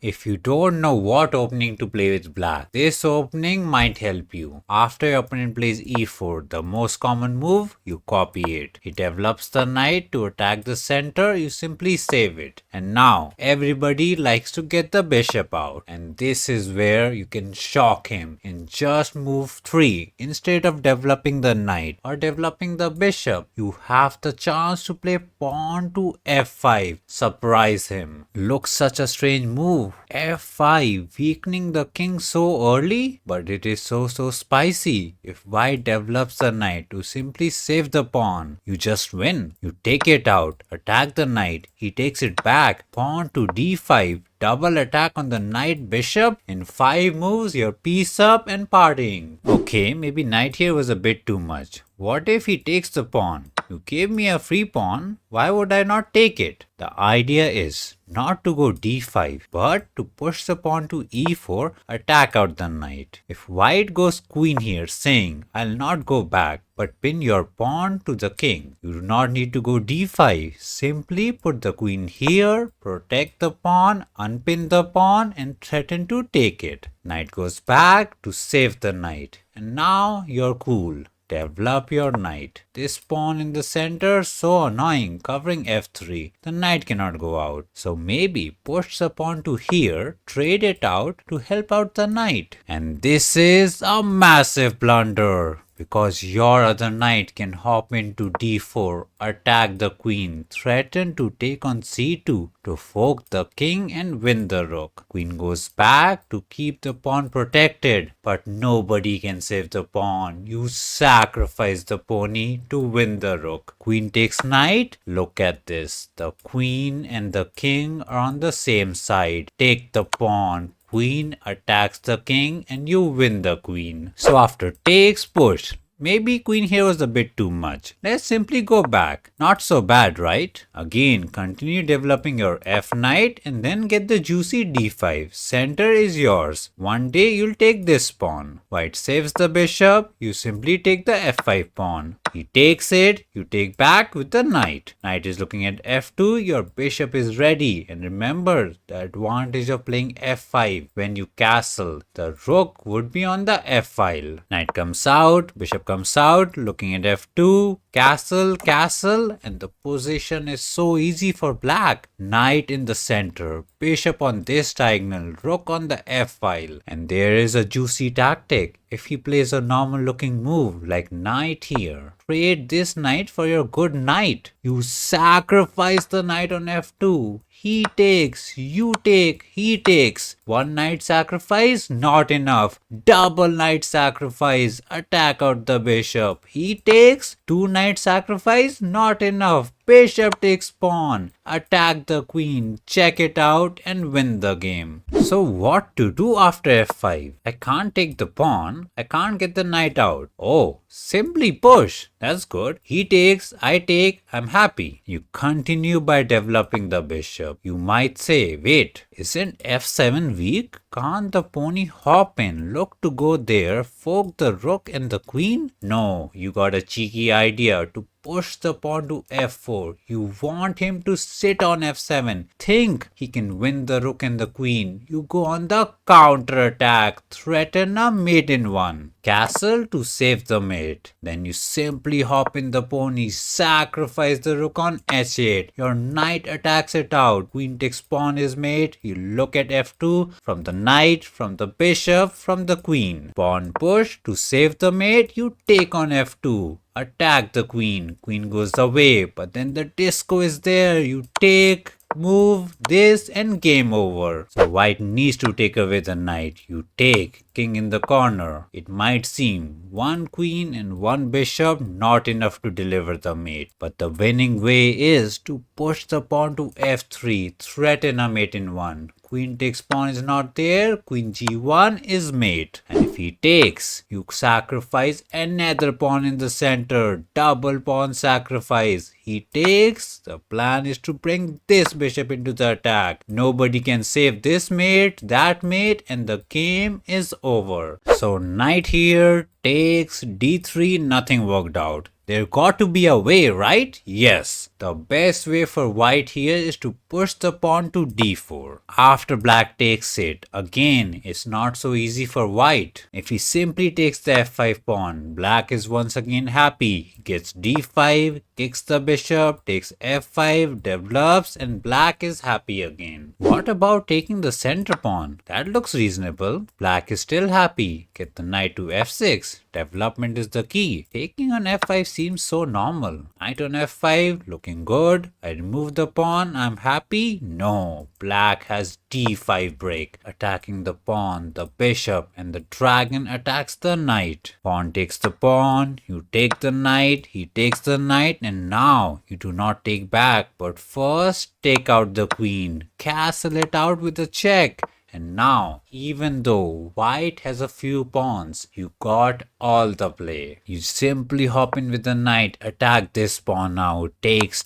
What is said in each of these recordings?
If you don't know what opening to play with black, this opening might help you. After your opponent plays e4, the most common move, you copy it. He develops the knight to attack the center, you simply save it. And now, everybody likes to get the bishop out. And this is where you can shock him in just move 3. Instead of developing the knight or developing the bishop, you have the chance to play pawn to f5. Surprise him. Looks such a strange move. f5, weakening the king so early, but it is so spicy. If white develops the knight to simply save the pawn, you just win. You take it out, attack the knight, he takes it back, pawn to d5, double attack on the knight bishop. In 5 moves, you're piece up and partying. Okay, maybe knight here was a bit too much. What if he takes the pawn? You gave me a free pawn, why would I not take it? The idea is not to go d5, but to push the pawn to e4, attack out the knight. If white goes queen here, saying, I'll not go back, but pin your pawn to the king. You do not need to go d5. Simply put the queen here, protect the pawn, unpin the pawn, and threaten to take it. Knight goes back to save the knight. And now you're cool. Develop your knight. This pawn in the center so annoying, covering f3. The knight cannot go out. So maybe push the pawn to here, trade it out to help out the knight. And this is a massive blunder, because your other knight can hop into d4, attack the queen, threaten to take on c2 to fork the king and win the rook. Queen goes back to keep the pawn protected, but nobody can save the pawn. You sacrifice the pony to win the rook. Queen takes knight. Look at this. The queen and the king are on the same side. Take the pawn. Queen attacks the king and you win the queen. So after takes, push. Maybe queen here was a bit too much. Let's simply go back. Not so bad, right? Again, continue developing your f knight and then get the juicy d5. Center is yours. One day you'll take this pawn. White saves the bishop. You simply take the f5 pawn. He takes it, you take back with the knight. Knight is looking at f2, your bishop is ready. And remember the advantage of playing f5. When you castle, the rook would be on the f file. Knight comes out, bishop comes out, looking at f2, castle, and the position is so easy for black. Knight in the center, bishop on this diagonal, rook on the f file. And there is a juicy tactic. If he plays a normal looking move like knight here, trade this knight for your good knight. You sacrifice the knight on f2. He takes, you take, he takes. One knight sacrifice, not enough. Double knight sacrifice, attack out the bishop. He takes, 2 knight sacrifice, not enough. Bishop takes pawn, attack the queen, check it out and win the game. So what to do after f5? I can't take the pawn, I can't get the knight out. Oh, simply push. That's good. He takes, I take, I'm happy. You continue by developing the bishop. You might say, wait, isn't f7 weak? Can't the pony hop in, look to go there, fork the rook and the queen? No, you got a cheeky idea to push the pawn to f4. You want him to sit on f7. Think he can win the rook and the queen. You go on the counter attack. Threaten a mate in one. Castle to save the mate. Then you simply hop in the pony. Sacrifice the rook on h8. Your knight attacks it out. Queen takes pawn is mate. You look at f2 from the knight, from the bishop, from the queen. Pawn push to save the mate. You take on f2. Attack the queen. Queen goes away, but then the disco is there. You take, move this and game over. So white needs to take away the knight. You take, king in the corner. It might seem one queen and one bishop not enough to deliver the mate, but the winning way is to push the pawn to f3, threaten a mate in one. Queen takes pawn is not there, queen g1 is mate. And if he takes, you sacrifice another pawn in the center, double pawn sacrifice. He takes, the plan is to bring this bishop into the attack. Nobody can save this mate, that mate, and the game is over. So knight here takes d3, nothing worked out. There got to be a way, right? Yes. The best way for white here is to push the pawn to d4. After black takes it, again, it's not so easy for white. If he simply takes the f5 pawn, black is once again happy. He gets d5, kicks the bishop, takes f5, develops, and black is happy again. What about taking the center pawn? That looks reasonable. Black is still happy. Get the knight to f6. Development is the key. Taking on f5 seems so normal. Knight on f5, looking good. I remove the pawn, I'm happy? No. Black has d5 break, attacking the pawn, the bishop, and the dragon attacks the knight. Pawn takes the pawn, you take the knight, he takes the knight, and now you do not take back, but first take out the queen. Castle it out with a check. And now, even though white has a few pawns, you got all the play. You simply hop in with the knight, attack this pawn out, takes,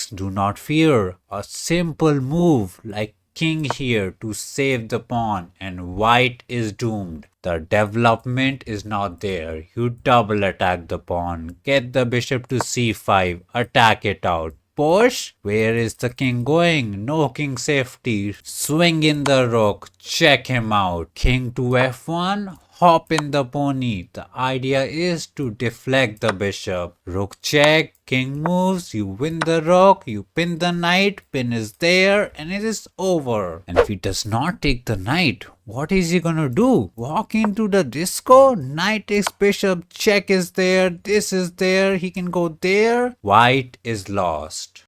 do not fear. A simple move like king here to save the pawn, and white is doomed. The development is not there. You double attack the pawn, get the bishop to c5, attack it out. Push? Where is the king going? No king safety. Swing in the rook. Check him out. King to f1. Hop in the pony. The idea is to deflect the bishop. Rook check. King moves. You win the rook. You pin the knight. Pin is there and it is over. And if he does not take the knight, what is he gonna do? Walk into the disco? Knight takes bishop. Check is there. This is there. He can go there. White is lost.